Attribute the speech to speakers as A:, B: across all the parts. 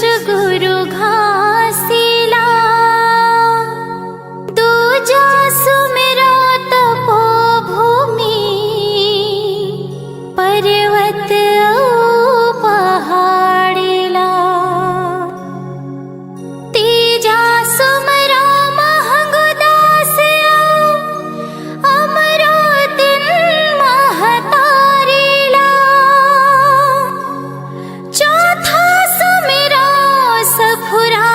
A: गुरु घासीला, दूजा सुमिरो तपोभूमि, पर्वत औ पहाड़ीला। तीजा सुमरो महंगुदास अमरो दिन महतारीला। चौथा सुमिरो सफुरा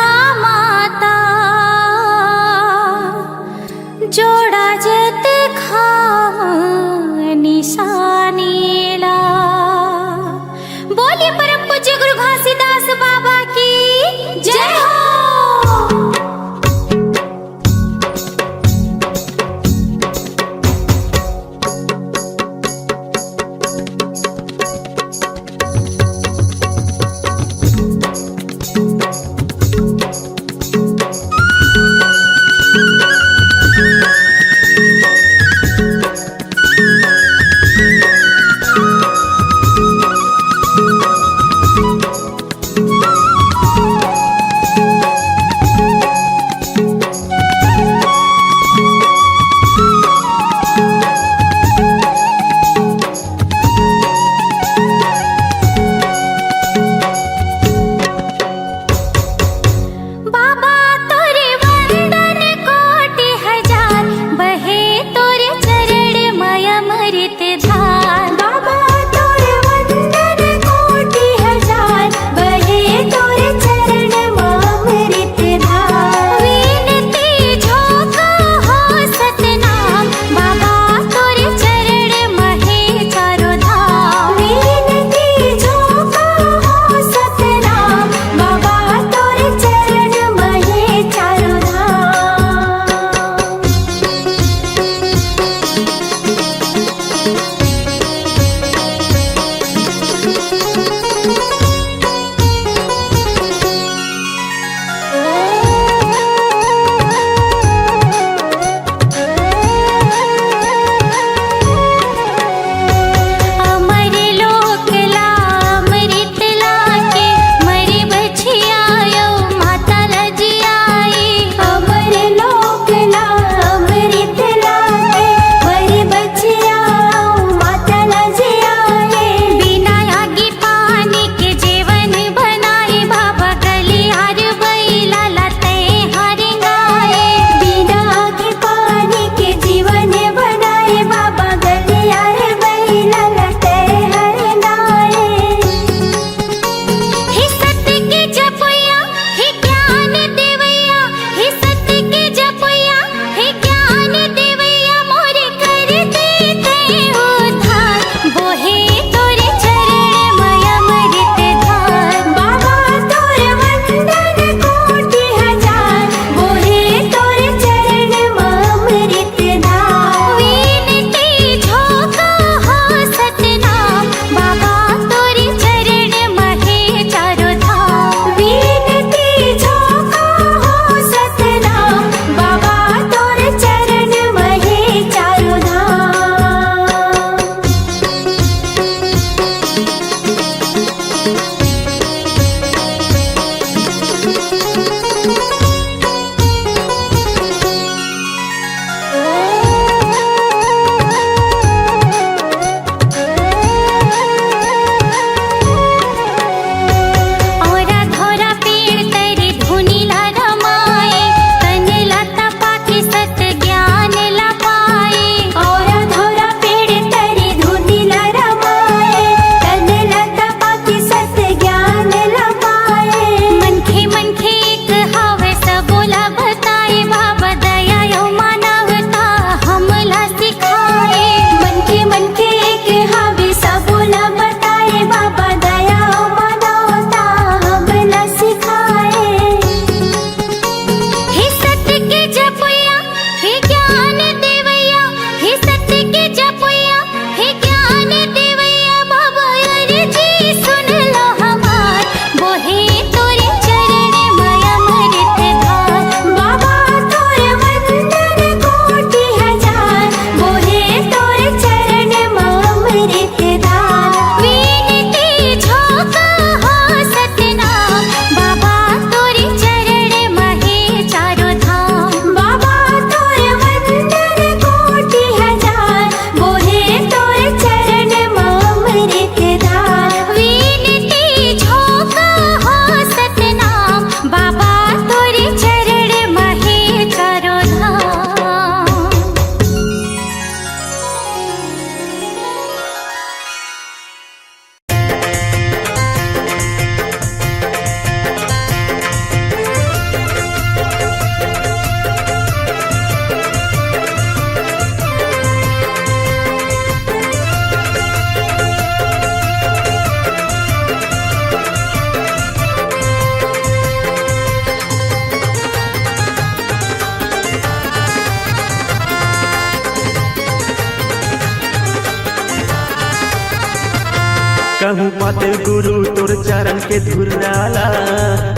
B: कहूँ पाते गुरु तोर चरण के धुर्राला,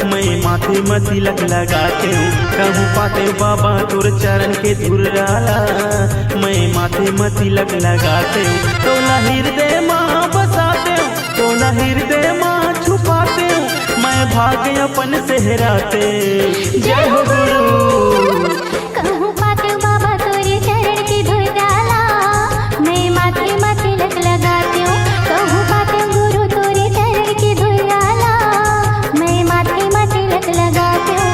B: मैं माथे में तिलक लगाते हूँ। कहूँ पाते बाबा तोर चरण के धुर्राला, मैं माथे में तिलक लगाते हूँ। तोला हृदय माँ बसाते हूँ, तोला हृदय माँ छुपाते हूँ, मैं भाग्य अपन सेहराते। जय हो गुरु।
A: कहूँ पाते बाबा तोरे चरण की धूल डाला, मैं माथे में तिलक लगाती हूँ। कहूँ पाते गुरु तोरे चरण की धूल डाला, मैं माथे में तिलक लगाती हूँ।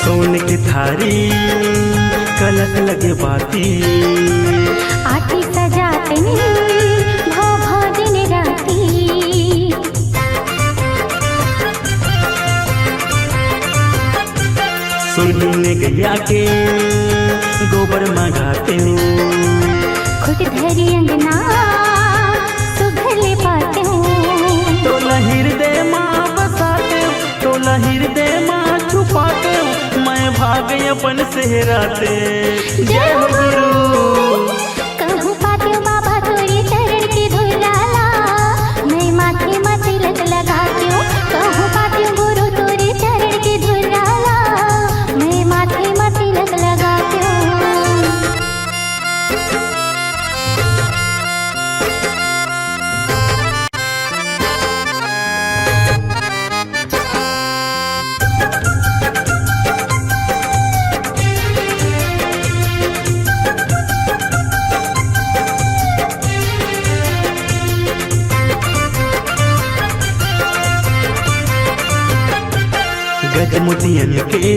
B: सोने की थारी कलश लगे बाती,
A: आटी सजाते भाव भाव दिन राती।
B: सुनने गैया के गोबर मंगाते हूँ,
A: खुद धरी अंगना सुघले पाते हूँ।
B: तोला हृदय माँ बसाते हूँ, तोला हृदय माँ छुपाते हूँ, मैं भाग्य अपन सेहराते। जय हो गुरु।
A: कहूँ पाते बाबा तोरे चरण की धूल डाला, मैं माथे में तिलक लगाती हूँ। कहूँ पाते गुरु तोरे चरण की धूल डाला, मैं माथे में तिलक लगाती हूँ।
B: गजमुटियन के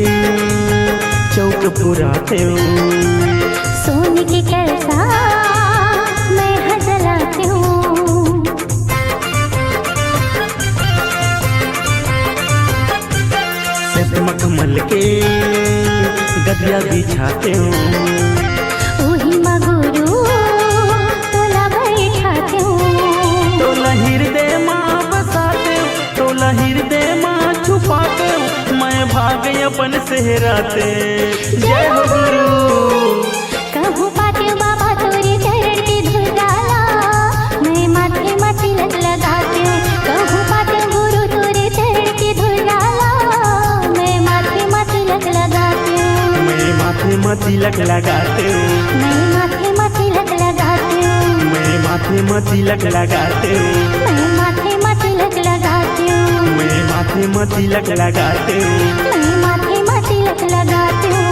B: चौक पुराते हूँ,
A: सोने के कलसा मैं हजलाती हूँ।
B: सत मखमल के गदिया बिछाते हूँ,
A: वही माँ गुरु तोला बैठाती हूँ।
B: तोला हृदय माँ बसाते हूँ, तोला हृदय माँ छुपाते हूँ, मैं भाग्य अपन सेहराते। जय हो गुरु।
A: कहूँ पाते बाबा तोरे चरण की धूल डाला, मैं माथे में तिलक लगाती हूँ। कहूँ पाते गुरु तोरे चरण की धूल डाला, मैं माथे में तिलक लगाती हूँ।
B: मैं माथे में तिलक लगाते हूँ,
A: मैं माथे में तिलक लगाती हूँ।
B: मैं माथे में तिलक लगाते हूँ,
A: मैं माथे में तिलक लगाती हूँ।
B: मैं माथे में तिलक लगाते हूँ।
A: मैं माथे में तिलक लगाती हूँ।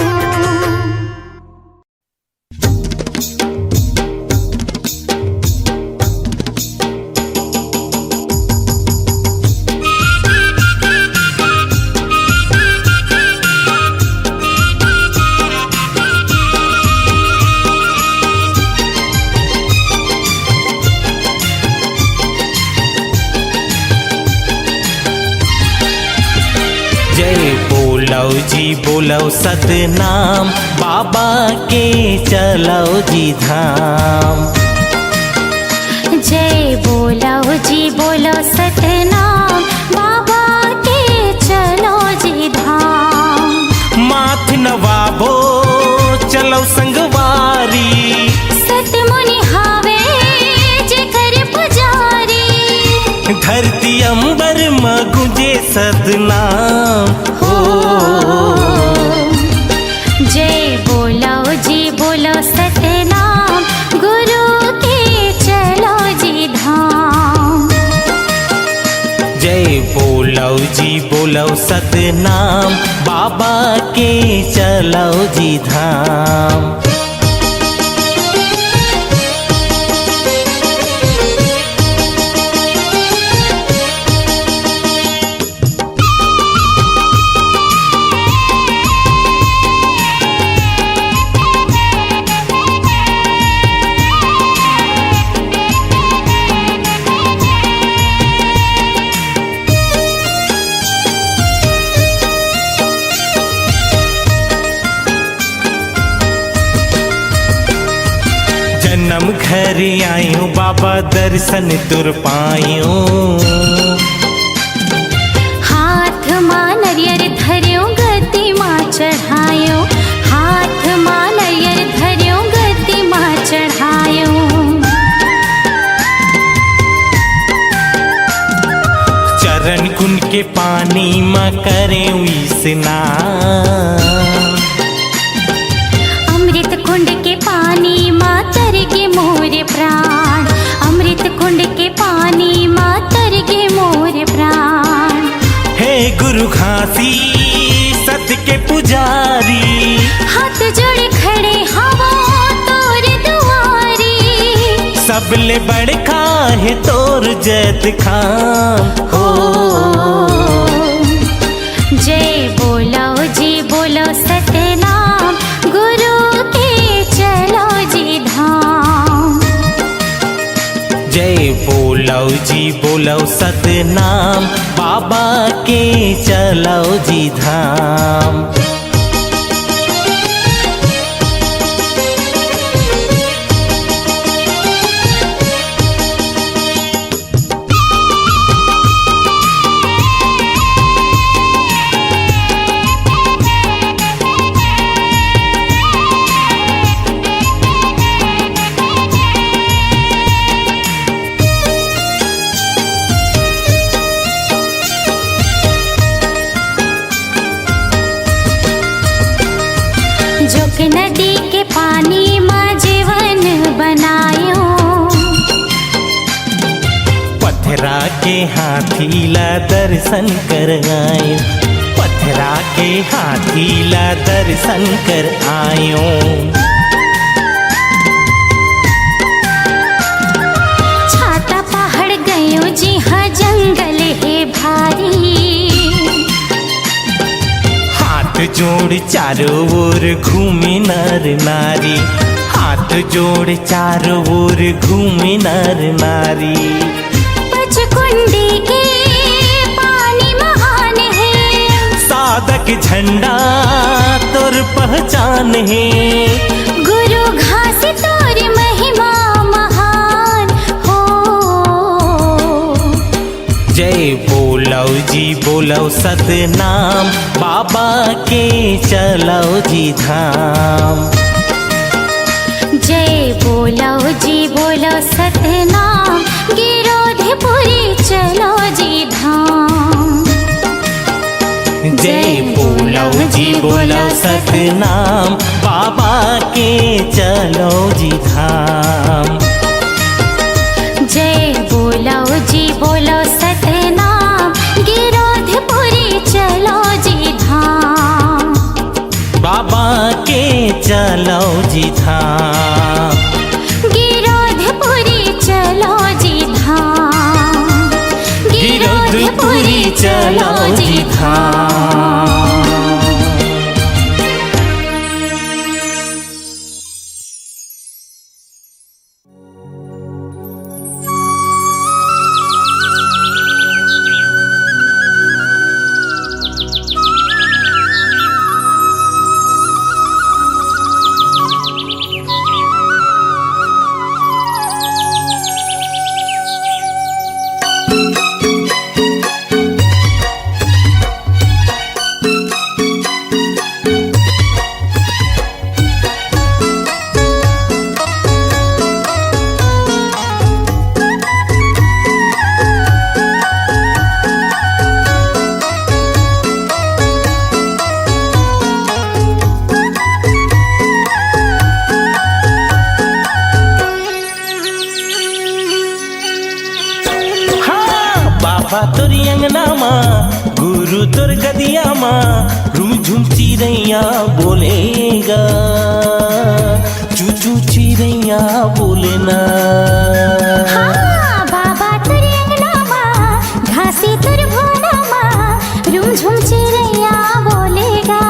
C: जय बोलो जी बोलो सतनाम, बाबा के चलो जी धाम।
A: जय बोलो जी बोलो सतनाम, बाबा के चलो जी धाम।
C: माथ नवाबो चलो संगवारी,
A: सत मुनि हावे जे कर पुजारी।
C: धरती अंबर में गुंजे सतनाम हो।
A: जय बोलो जी बोलो सतनाम, गुरु के चलो जी धाम।
C: जय बोलो जी बोलो सतनाम, बाबा के चलो जी धाम। जन्म घर आयो बाबा दर्शन तुर पायो।
A: हाथ मां नरियर धर्यो गद्दी मां चढ़ायो, हाथ मां नरियर धर्यो गद्दी मां चढ़ायो।
C: चरण कुंड के पानी मां करे स्नान,
A: अमृत कुंड के पानी मां तरगे मोरे प्राण, अमृत कुंड के पानी मां तरगे मोरे प्राण।
C: हे गुरु घासी सत्य के पुजारी,
A: हाथ जोड़े खड़े हवा तोर दुआरी,
C: सबले बड़का है तोर जैत खाम हो।
A: जय बोलो जी बोलो सतनाम, गुरु के चलो जी धाम।
C: जय बोलो जी बोलो सतनाम, बाबा के चलो जी धाम।
A: जोक नदी के पानी मां जीवन बनायो,
C: पथरा के हाथी ला दर्शन कर आयो, पथरा के हाथी ला दर्शन कर आयो।
A: छाता पहाड़ गयो जी हाँ जंगल है भारी,
C: हाथ जोड़ चारों ओर घूमे नर नारी, हाथ जोड़ चारों ओर घूमे नर नारी।
A: पचकुंडी के पानी महान है,
C: साधक झंडा तोर पहचान है।
A: गुरु घास तोर महिमा महान हो।
C: जय बोलो जी बोलो सतनाम, बाबा के चलो जी धाम।
A: जय बोलो जी बोलो सतनाम, गिरोधपुरी चलो जी धाम।
C: जय बोलो जी बोलो सतनाम, बाबा के चलो जी धाम।
A: जय बोलो जी बोलो सतनाम, गिरोधपुरी चलो जी धाम।
C: बाबा के चलो जी धाम।
A: गिरोधपुरी चलो जी धाम,
C: गिरोधपुरी चलो जी धाम। बाबा तोर अंगना माँ, गुरु तोर गदिया माँ, रूम झूम चिड़ैया बोलेगा, चूचू चिड़ैया बोले ना।
A: हाँ, बाबा तोर अंगना माँ, घासी तोर भोला माँ, रूम झूम चिड़ैया बोलेगा,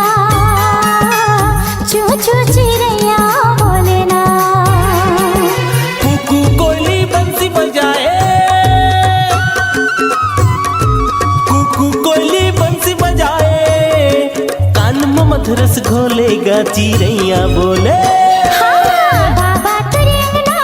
A: चू चू चिड़ैया बोले ना।
C: कुकू कोयली बंसी बजाए, कुकू कोयली बंसी बजाए, कान में मधुरस घोलेगा चिड़ैया बोले।
A: हाँ, बाबा तोर अंगना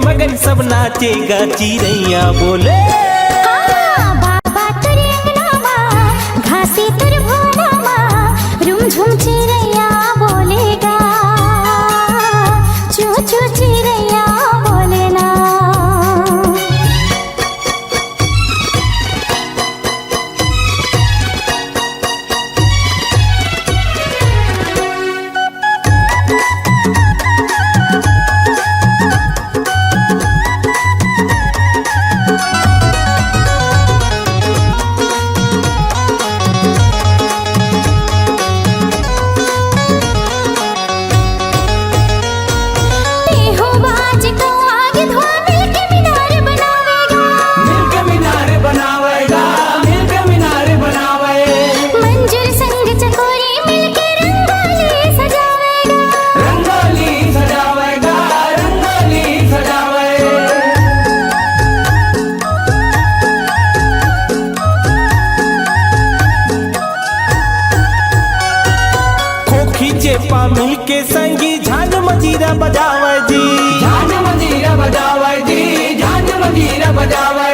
C: मगन सब नाचेगा चिड़ैया बोले।
A: बाबा तोर अंगनामा घासी तोर भोलामा रुमझुम चिड़ैया बोलेगा चू चू चिड़ैया बोलेना।
C: चेपा मिल के संगी झांझ मजीरा बजावे जी,
D: झांझ मजीरा बजावे जी, झांझ मजीरा बजावे।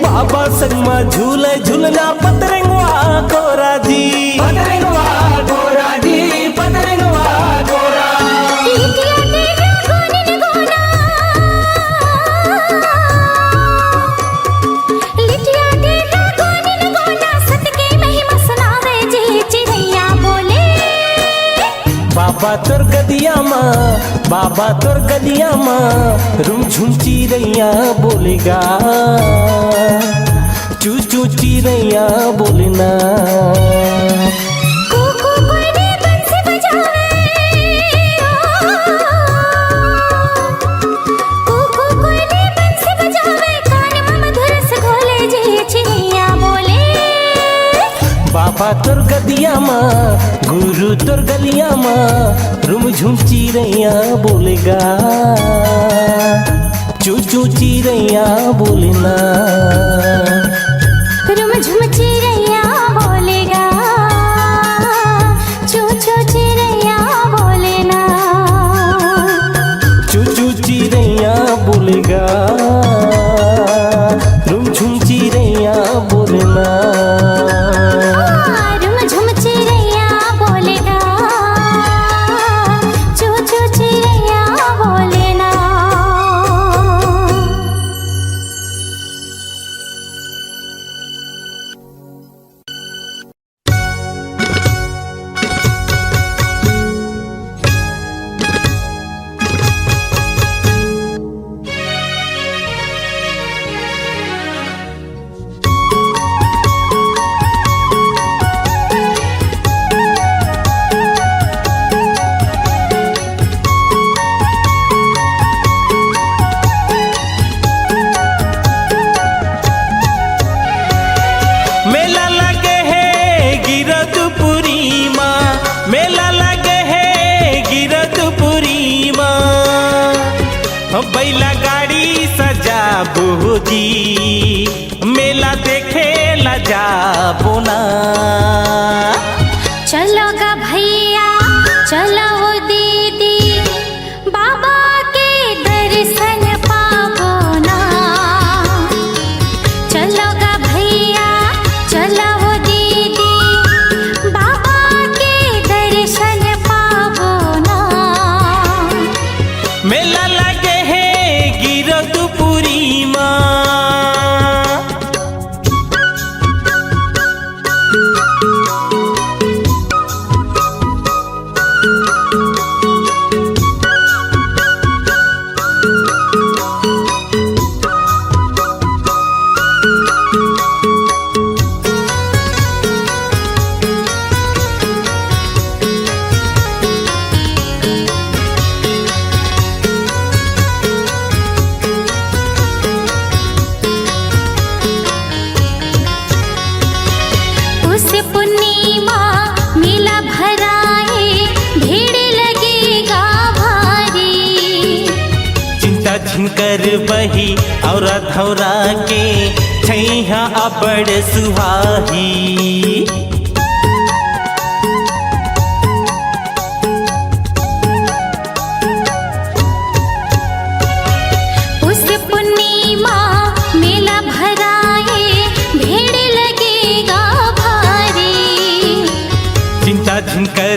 C: बाबा संग में झूले झूलना पतरंगवा कोरा जी,
D: पतरंगवा कोरा जी, पतरंगवा कोरा।
A: लिटिया तेरा गोनिन गोना, लिटिया तेरा गोनिन गोना सतके महिमा सुनावे जी चिड़ैया बोले।
C: बाबा तोर गदिया माँ, बाबा तोर गदिया माँ रुमझुम चिड़ैया बोलेगा चू चू चिड़ैया बोलना।
A: कुकू कोयले बंसी बजावे, कुकू कोयले बंसी बजावे कान में मधुर से घोले जी चिड़ैया बोले।
C: बाबा तोर गदिया माँ गुरु तोर गलिया माँ रुमझुम चिड़ैया बोलेगा चू चू चिड़ैया बोलना।
A: रुमझुम चिड़ैया बोलेगा चू चू चिड़ैया बोलेना।
C: चू चू चिड़ैया बोलेगा रुमझुम चिड़ैया बोलना।
A: रुमझुम चिड़ैया बोलेगा चू चू चिड़ैया बोलेना।
C: मेला लगे है गिरदपुरी माँ, मेला लगे है गिरदपुरी माँ। बैला गाड़ी सजा बोजी मेला देखे ला जाबो ना।
A: चलो गा भैया चलो दीदी बाबा के दर्शन पाबो ना। चलो गा भैया चलो दीदी बाबा के दर्शन पाबो ना।
C: मेला लगे है गिरदपुरी माँ।
A: उस पूर्णिमा मेला भराए भीड़ लगेगा भारी।
C: चिंता झिनकर बही और धौरा के छैहा अबड़ सुहाही।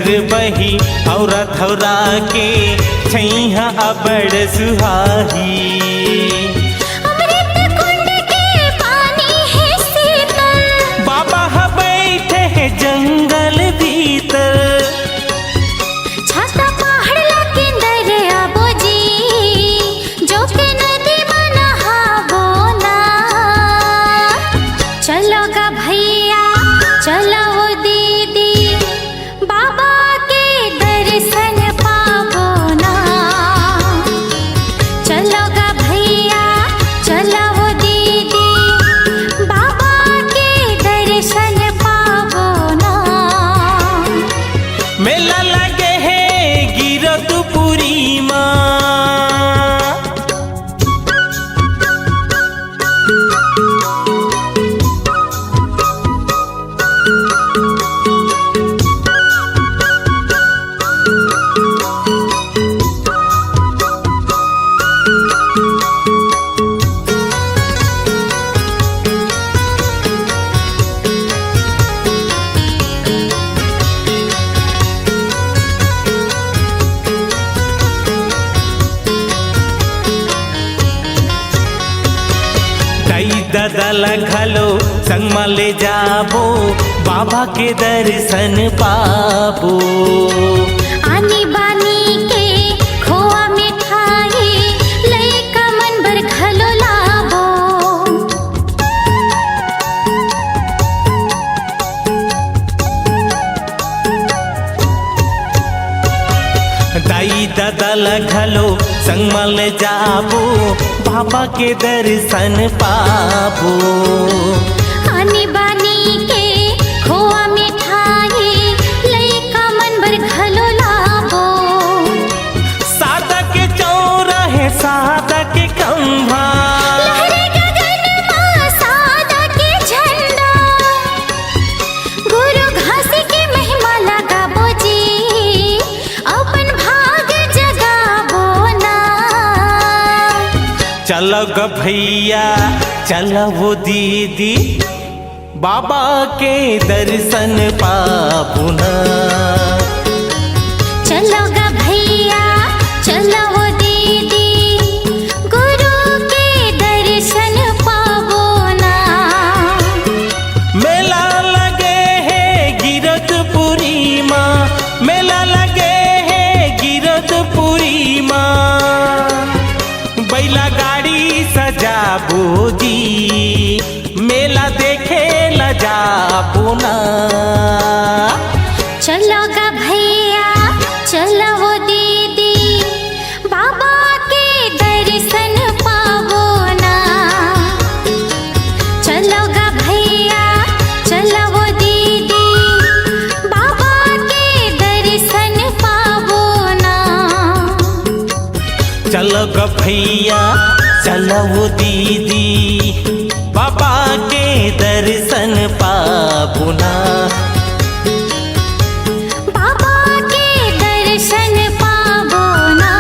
C: घर बही औरा थौरा के छैहा अबड़ सुहाही।
A: अमृत कुंड के पानी है शीतल,
C: बाबा ह बैठे हैं जंगल भीतर।
A: छाता पहाड़ लाके दरिया बोजी, जो के नदी में नहाबो ना। चलो गा भैया चलो दीदी, बाबा के दर्शन पाबो ना। चलो गा भैया चलो दीदी, बाबा के दर्शन पाबो ना।
C: मेला लगे है गिरधपुरी माँ। ददल घलो संग में ले जाबो, बाबा के दर्शन पाबो।
A: आनी बानी के खोआ मिठाई, लइका मन बर घलो लाबो।
C: दाई ददल घलो संग में ले जाबो, बाबा के दर्शन पाबो।
A: आनी बानी के खोआ मिठाई, लइका मन बर घलो लाबो।
C: सादा के चौराहे सादा के खंभा,
A: लहरे गगन में सादा के झंडा। गुरु घासी के महिमा लगाबो जी, अपन भाग जगाबो ना।
C: चलो ग भैया चलो वो दीदी, बाबा के दर्शन पाबो ना।
A: चलो गा भैया चलो दीदी, गुरु के दर्शन पाबो ना।
C: मेला लगे है गिरधपुरी माँ, मेला लगे है गिरधपुरी माँ। बैला गाड़ी सजाबो जी, मेला देखे ला जाबो ना।
A: चलो गा भैया चलो दीदी, बाबा के दर्शन पाबो ना। चलो गा भैया चलो दीदी, बाबा के दर्शन पाबो ना।
C: चलो ग भैया चलो दीदी, बाबा के दर्शन पाबो ना।
A: बाबा के दर्शन पाबो ना,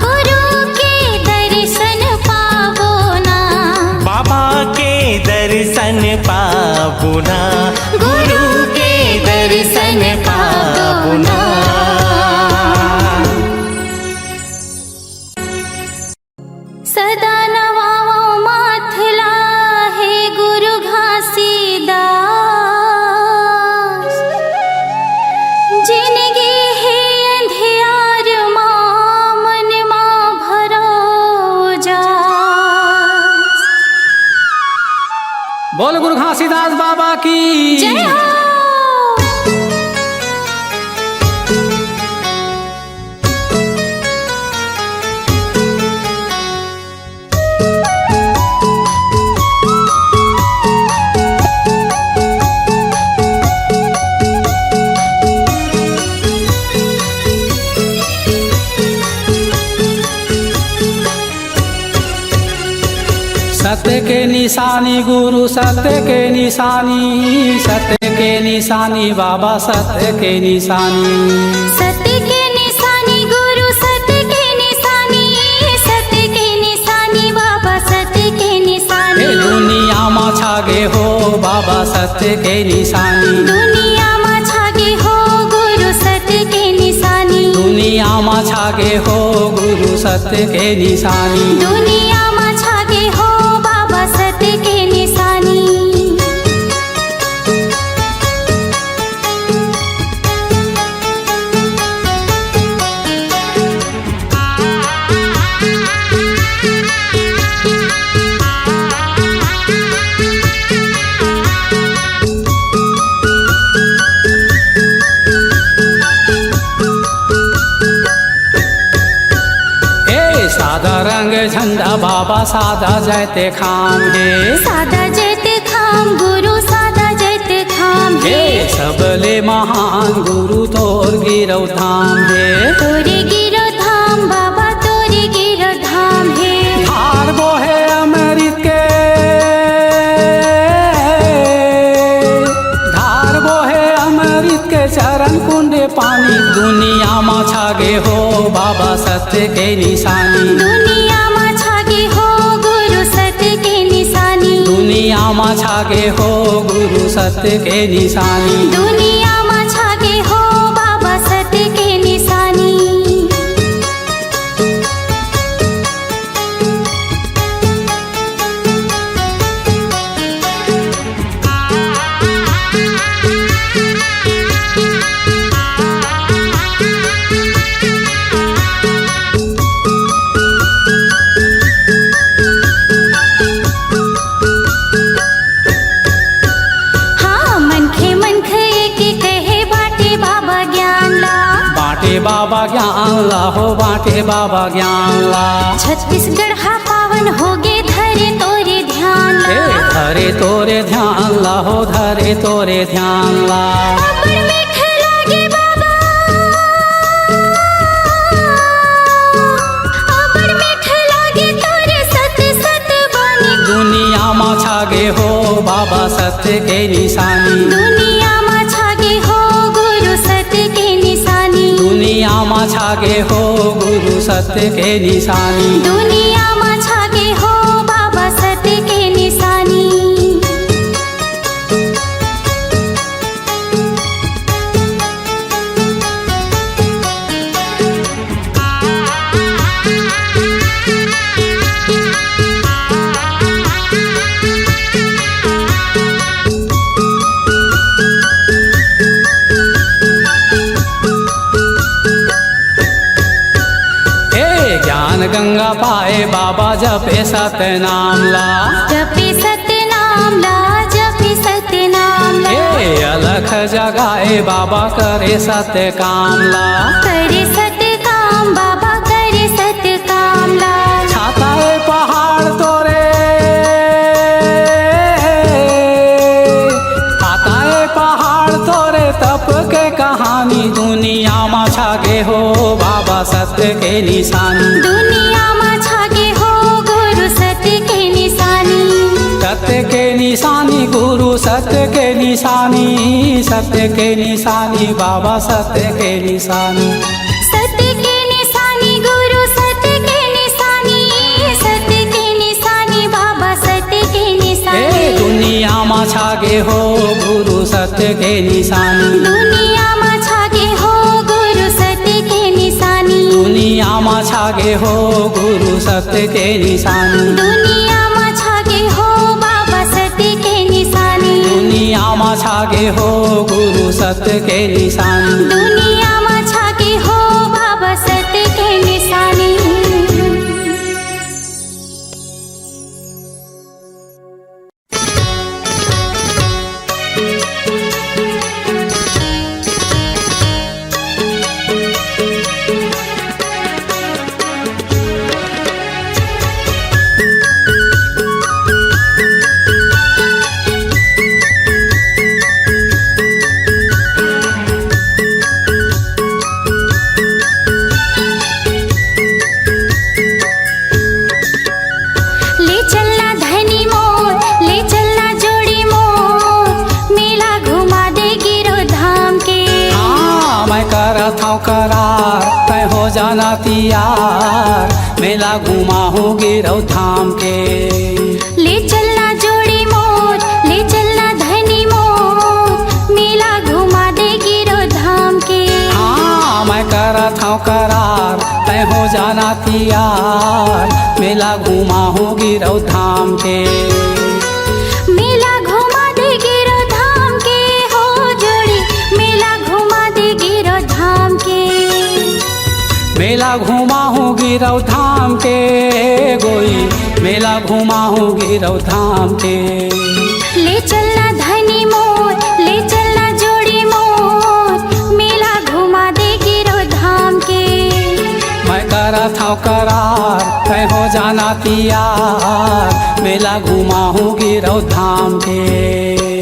A: गुरु के दर्शन पाबो ना।
C: बाबा के दर्शन पाबो ना, गुरु के दर्शन पाबो ना।
A: सदा नवाओ माथला है गुरु घासीदास, जिनगी है अंधियार माँ मन माँ भरो जास।
D: बोल गुरु घासीदास बाबा की
A: जय हो।
D: सत्य के निशानी गुरु सत्य के निशानी, सत्य के निशानी बाबा सत्य के निशानी।
A: सत्य के निशानी गुरु सत्य के निशानी, सत्य के निशानी बाबा सत्य के निशानी।
D: दुनिया में छागे हो बाबा सत्य के निशानी,
A: दुनिया में छागे हो गुरु सत्य
D: में छागे हो गुरु सत्य के निशानी।
A: दुनिया में छागे हो बाबा सत्य के निशानी।
D: सादा रंग झंडा बाबा सादा जैते खाम है।
A: सादा जैते खाम गुरु सादा जैते खाम है।
D: सबले महान गुरु तोर गिरौ धाम है।
A: तोरे गिरो धाम बाबा तोरे गिरो धाम है।
D: धार वो है अमृत के, धार वो है अमृत के चरण कुंडे पानी। दुनिया में छागे हो बाबा सत्य के निशानी।
A: दुनिया में छागे हो गुरु सत्य के निशानी।
D: दुनिया में छागे हो गुरु सत्य के निशानी।
A: दुनिया में छागे हो बाबा सत्य के निशानी।
D: बाबा ज्ञान ला हो बाटे बाबा ज्ञान ला।
A: छत्तीसगढ़ हा पावन होगे धरे तोरे ध्यान ला।
D: धरे तोरे ध्यान ला हो धरे तोरे ध्यान ला।
A: अबड़ मीठ लागे बाबा, अबड़ मीठ लागे तोरे सत्य सत्य बानी।
D: दुनिया में छागे हो बाबा सत्य के निशानी।
A: दुनिया में छागे हो गुरु सत्य के निशानी।
D: दुनिया में छागे हो गुरु सत्य के निशानी।
A: दुनिया में छागे हो बाबा सत्य के निशानी।
D: गंगा पाए बाबा जपे सत्य नाम ला।
A: जपे सत्य नाम ला, जपे सत्य नाम ला।
D: अलख जगाए बाबा करे सत्य काम ला।
A: करे सत्य काम बाबा करे सत्य काम ला।
D: छाता है पहाड़ तोरे, छाता है पहाड़ तोरे तप के कहानी। दुनिया में छागे हो बाबा सत्य के निशानी।
A: दुनिया में छागे हो गुरु सत्य के निशानी।
D: सत्य के निशानी गुरु सत्य के निशानी। सत्य के निशानी बाबा सत्य के निशानी।
A: सत्य के निशानी गुरु सत्य के निशानी। सत्य के निशानी बाबा सत्य के निशानी।
D: दुनिया में छागे हो गुरु सत्य के निशानी।
A: दुनिया में छागे हो गुरु सत्य के निशानी।
D: दुनिया में छागे हो गुरु सत्य के निशानी।
A: दुनिया में छागे हो बाबा सत्य के निशानी।
D: दुनिया में छागे हो गुरु सत्य के निशानी।
A: दुनिया में छागे हो बाबा सत्य के निशानी।
D: करार तय हो जाना तियार। मेला घुमा हो गिरौ थाम के।
A: ले चलना जोड़ी मोर, ले चलना धनी मोर। मेला घुमा दे गिरो धाम के।
D: हाँ मैं करत हूँ करार तय हो जाना तैयार, मेला घुमा हूँ गिरौ धाम के।
A: मेला घुमा दे गिरो धाम के हो जोड़ी, मेला घुमा दे गिरो धाम के।
D: मेला घुमा हूँ गिरौ धाम के गोई, मेला घुमा हूँ गिरौ धाम के।
A: ले चलना धनी मोर, ले चलना जोड़ी मोर, मेला घुमा दे गिरो धाम के।
D: मैं करत हूँ करार तय हो जाना तैयार, मेला घुमा हूँ गिरौ धाम के।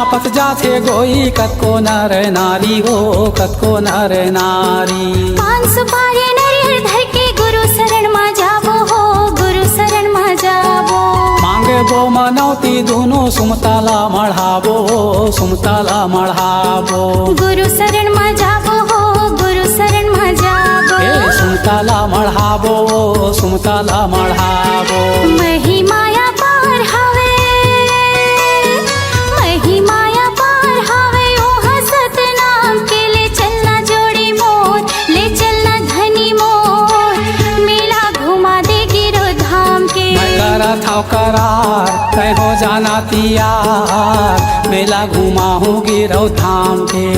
D: पत जाथे गोई कतको नर नारी हो, कतको नर नारी।
A: 500 पारे नरियर धर के गुरु शरण मा जाबो हो, गुरु शरण मा जाबो।
D: मांगे बो मनौती दोनों सुमताला मढ़ाबो, सुमताला मढ़ाबो।
A: गुरु शरण मा जाबो हो, गुरु शरण मा जाबो।
D: सुमताला मढ़ाबो, सुमताला मढ़ाबो।
A: महिमाया पार हवे, महिमाया पार हवे ओ हसत नाम के। ले चलना जोड़ी मोर, ले चलना धनी मोर, मेला घुमा दे गिरो धाम के।
D: मैं करत हूँ करार तय हो जाना तैयार, मेला घुमा हूँ गिरौ धाम के।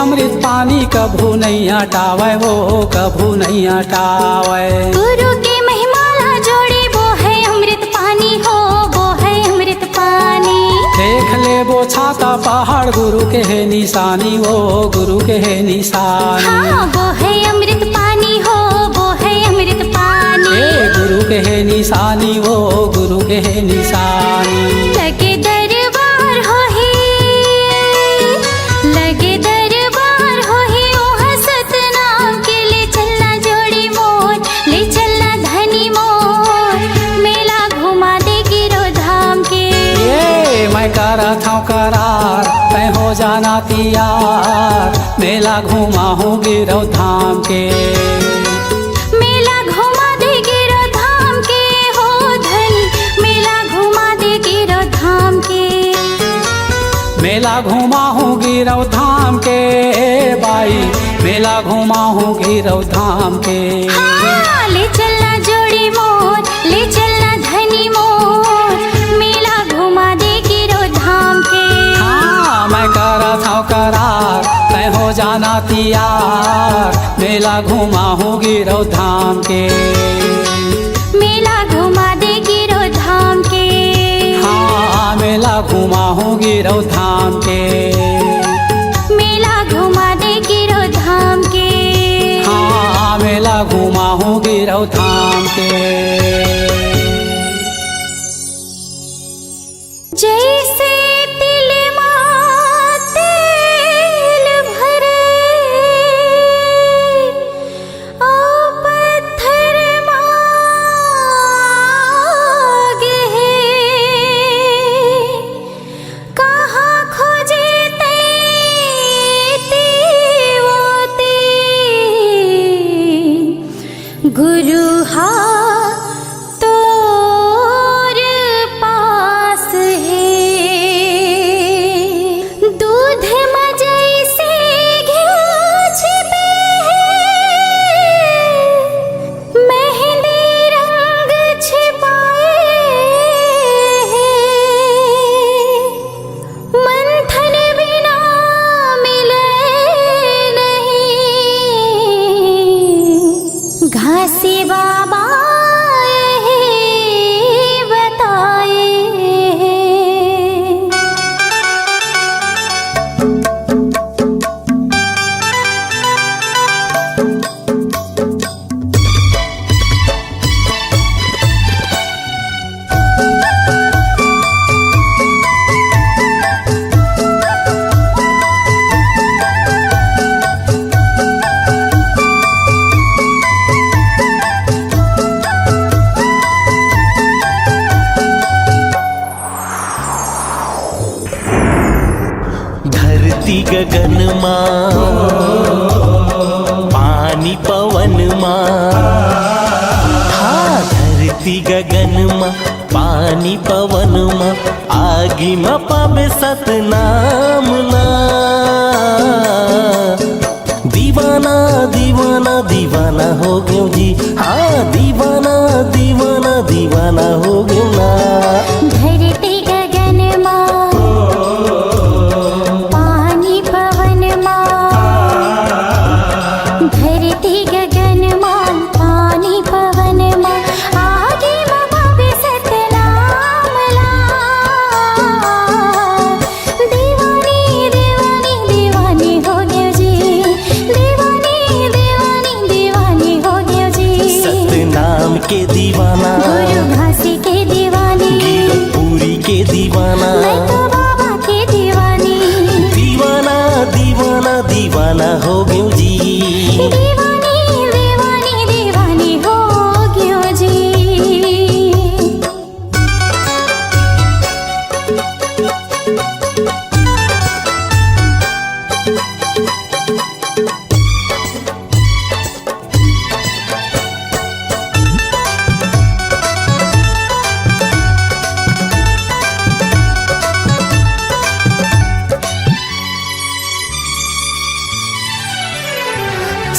D: अमृत पानी कभू नहीं हटावे वो, कभू नहीं हटावे।
A: गुरु की महिमा ला जोड़ी वो है अमृत पानी हो, वो है अमृत पानी।
D: देख ले वो छाता पहाड़ गुरु के है निशानी, वो गुरु के है निशानी।
A: हाँ वो है अमृत पानी हो, वो है अमृत पानी।
D: गुरु के है निशानी, वो गुरु के है निशानी।
A: लगे दरबार हो ही, लगे दरबार हो ही ओ हसत नाम के। ले चलना जोड़ी मोर, ले चलना धनी मोर, मेला घुमा दे गिरो धाम के।
D: ये मैं करत हूँ करार तय हो जाना तैयार, मेला घुमा हूँ गिरौ धाम के।
A: मेला घुमा दे गिरो धाम के हो धनी, मेला घुमा दे गिरो धाम के।
D: मेला घुमा हूँ गिरौ धाम के बाई, मेला घुमा हूँ गिरौ धाम के।
A: हाँ, ले चलना जोड़ी मोर, ले चलना धनी मोर, मेला घुमा दे गिरो धाम के।
D: हाँ मैं करत हूँ करार तय हो जाना तैयार, मेला घुमा हूँ गिरौ धाम के।
A: मेला घुमा दे गिरो धाम के।
D: हाँ मेला घुमा हूँ गिरौ धाम के।
A: मेला घुमा दे गिरो धाम के।
D: हाँ मेला घुमा हूँ गिरौ धाम के।
A: जैसे तिल माँ तेल भरे, ओ पत्थर मांगे है। कहाँ खोजे ते मोती, गुरु तोर पास है। दूध में जैसे घासी बाबा यही बताए
C: धरती गगन माँ पानी पवन माँ, हाँ धरती गगन माँ पानी पवन माँ, आगी माँ पावे सतनाम ला। दीवाना दीवाना दीवाना हो गयो जी, हाँ दीवाना दीवाना दीवाना हो गयो ना।
A: धरती गगन माँ पानी पवन माँ, धरती गगन माँ पानी पवन माँ, आगे माँ पावे सतनाम ला। दीवानी दीवानी दीवानी हो गयो जी, दीवानी दीवानी दीवानी हो गयो जी।
C: सतनाम के दीवाना,
A: गुरु घासी के दीवानी,
C: पूरी के दीवाना,
A: मैं तो बाबा के दीवानी।
C: दीवाना दीवाना दीवाना हो गयो जी।
A: दीवानी दीवानी दीवानी हो गयो जी।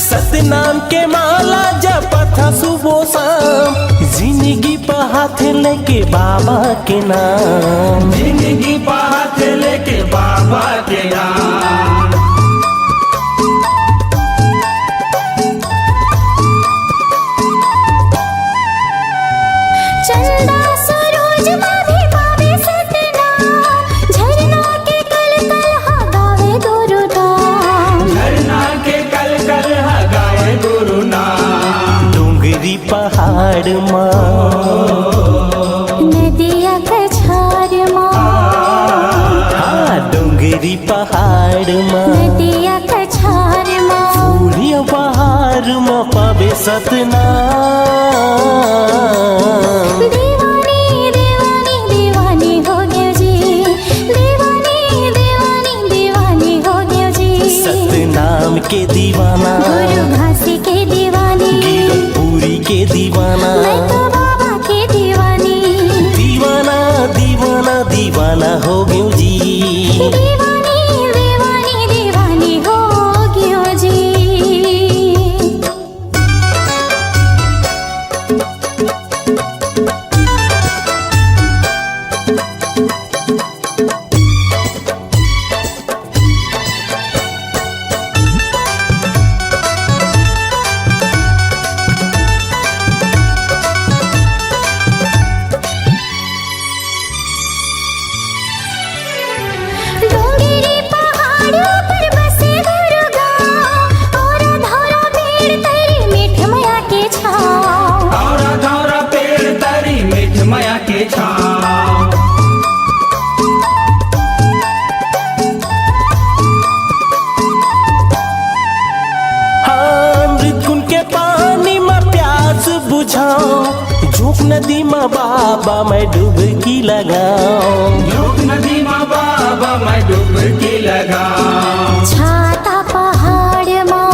C: सतनाम के माला जपत सुबह शाम, जिंदगी पर हाथ लेके बाबा के नाम,
E: जिंदगी पर हाथ लेके बाबा के नाम।
A: चंदा सरोज में भी पावे सतनाम, झरना के कल कल हा गावे गुरु नाम।
E: झरना के कल कल हा गाए गुरु नाम।
C: डोंगरी पहाड़ माँ,
A: नदिया कछार माँ,
C: हाँ डोंगरी पहाड़ माँ,
A: नदिया कछार माँ,
C: पूरी पहाड़ माँ पावे सतनाम।
A: दीवानी दीवानी दीवानी हो गयो जी, दीवानी दीवानी दीवानी हो गयो जी।
C: सतनाम के दीवाना,
A: गुरु घासी के दीवानी,
C: पूरी के दीवाना,
A: मैं तो बाबा के दीवानी।
C: दीवाना दीवाना दीवाना हो गयो जी।
A: दीवानी दीवानी दीवानी हो गयो जी। डोंगरी पहाड़ों पर बसे गुरु गाँव, और धौरा पेड़ तरी मीठ माया के छाँव।
E: धौरा धौरा पेड़ तरी मीठ माया के छाँव।
C: हाँ अमृत कुंड के पानी में प्यास बुझाओ, झोंक नदी में बाबा मैं डुबकी लगाओ।
E: झोंक नदी माँ बाबा मैं डुबकी लगाऊं।
A: छाता पहाड़ माँ,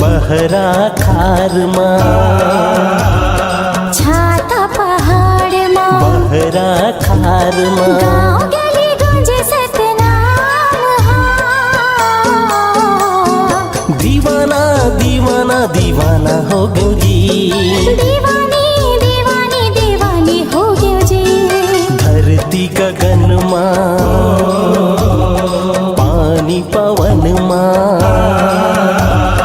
C: बहरा खार माँ,
A: छाता पहाड़ माँ,
C: बहरा खार माँ,
A: गाँव गली गूंजे सतनाम हाँ।
C: दीवाना दीवाना दीवाना हो गयो जी।
A: दीवानी दीवानी दीवानी हो गयो जी।
C: धरती गगन माँ पानी पवन माँ,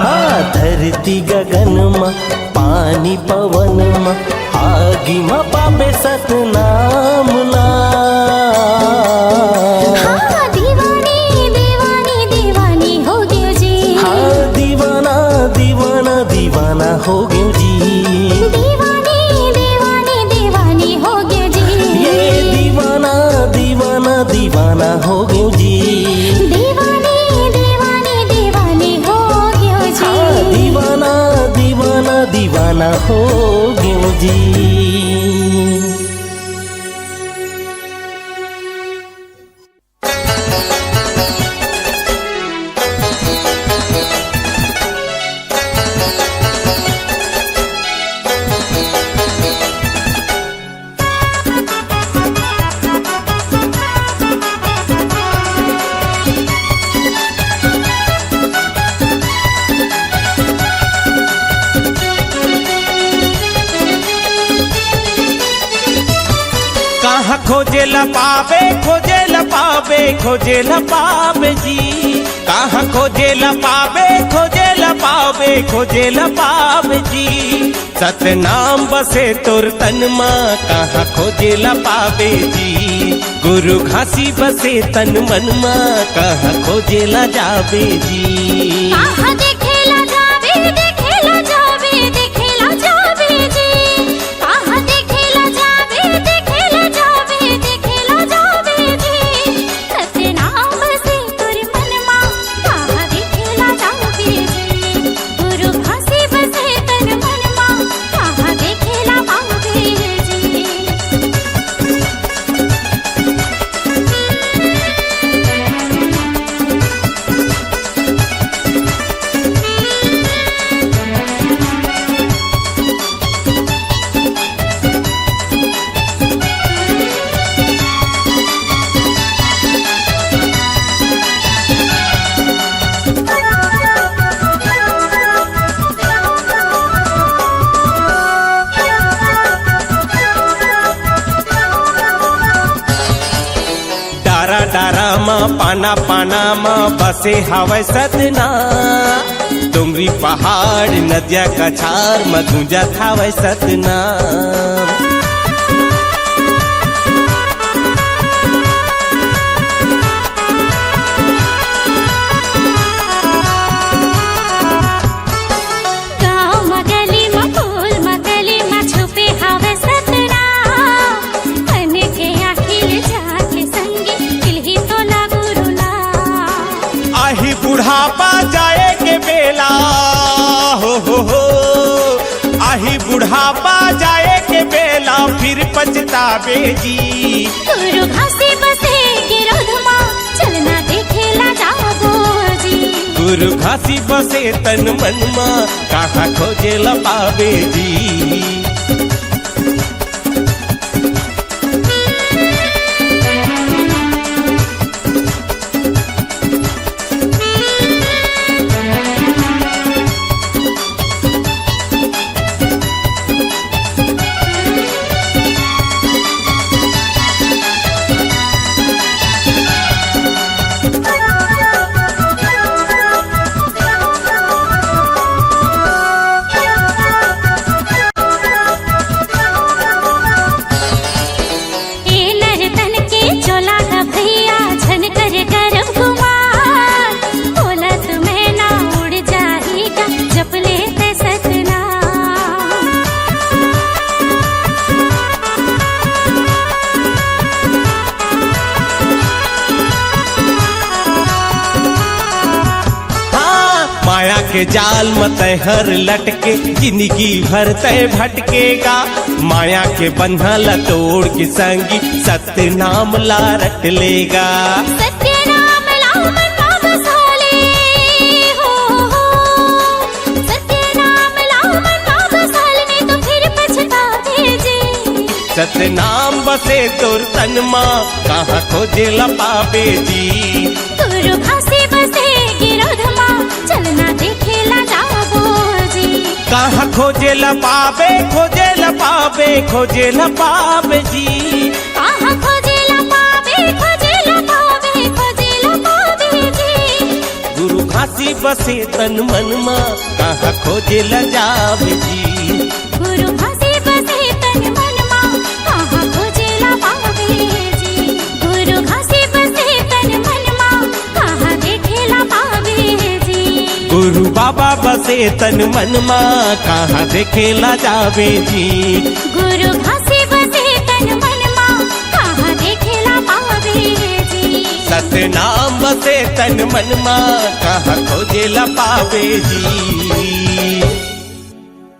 C: हाँ धरती गगन नयनमा पानी पवनमा आगीमा पापे सतनामला
A: हाँ दीवानी दीवानी दीवानी हो गयो जी
C: हाँ दीवाना दीवाना दीवाना हो गयो जी
A: दीवानी दीवानी दीवानी हो गयो जी
C: ये दीवाना दीवाना दीवाना हो गयो जी
A: दीवानी दीवानी दीवानी हो गयो जी
C: हाँ दीवाना दीवाना दीवाना हो गयो जी।
B: खोजे लपावे खोजे लपावे खोजे लपावे जी कहाँ खोजे लपावे खोजे लपावे खोजे लपावे जी सतनाम बसे तोर तन माँ कहाँ खोजे लपावे जी गुरु घासी बसे तन मन माँ कहाँ खोजे ला जावे जी
A: कहाँ देखेला जावे देखेला जावे देखेला जावे जी कहाँ देखेला जावे देखेला जावे देखेला जावे जी सतनाम बसे तोर मनमा कहाँ देखेला जावे जी गुरु घासी बसे तन मनमा कहाँ देखेला पावे जी
B: पाना पाना में बसे हवै सतना डोंगरी पहाड़ नदिया कछार में गूंजत हवै सतना बुढ़ापा जाए के बेला हो आही बुढ़ापा जाए के बेला फिर पछतावे जी
A: गुरु घासी बसे गिरोधमा चलना देखेला जाबो जी
B: गुरु घासी बसे तन मन मा कहाँ खोजे ला पावे जी के जाल मत हर लटके जिंदगी भर तय भटकेगा माया के बंधल तोड़ के संगी सत्य नाम ला रट लेगा
A: सत्य नाम लाओ मन में बसाले हो सत्य नाम लाओ मन में बसाले नहीं तो फिर पछतावे जी
B: सत्य नाम बसे तोर तन माँ कहाँ खोजे ला पावे जी
A: गुरु घासी बसे गिरोधमा चलना देखेला जाबो जी
B: कहाँ खोजे ला पावे खोजे ला पावे खोजे ला पावे जी
A: कहाँ खोजे ला पावे खोजे ला पावे खोजे ला पावे जी
B: गुरु
C: घासी बसे तन मन मा कहाँ खोजे ल जावे जी।
A: गुरु घासी बसे तन मन मा कहाँ खोजे ला पावे जी। गुरु घासी बसे तन मन मा कहाँ देखे ला पावे जी।
C: गुरु बाबा बसे तन मन मा कहाँ देखे ला जावे जी।
A: गुरु घासी बसे तन मन मा कहाँ देखे ला पावे जी।
C: सतनाम बसे तन मन मा कहाँ खोजे ला पावे जी।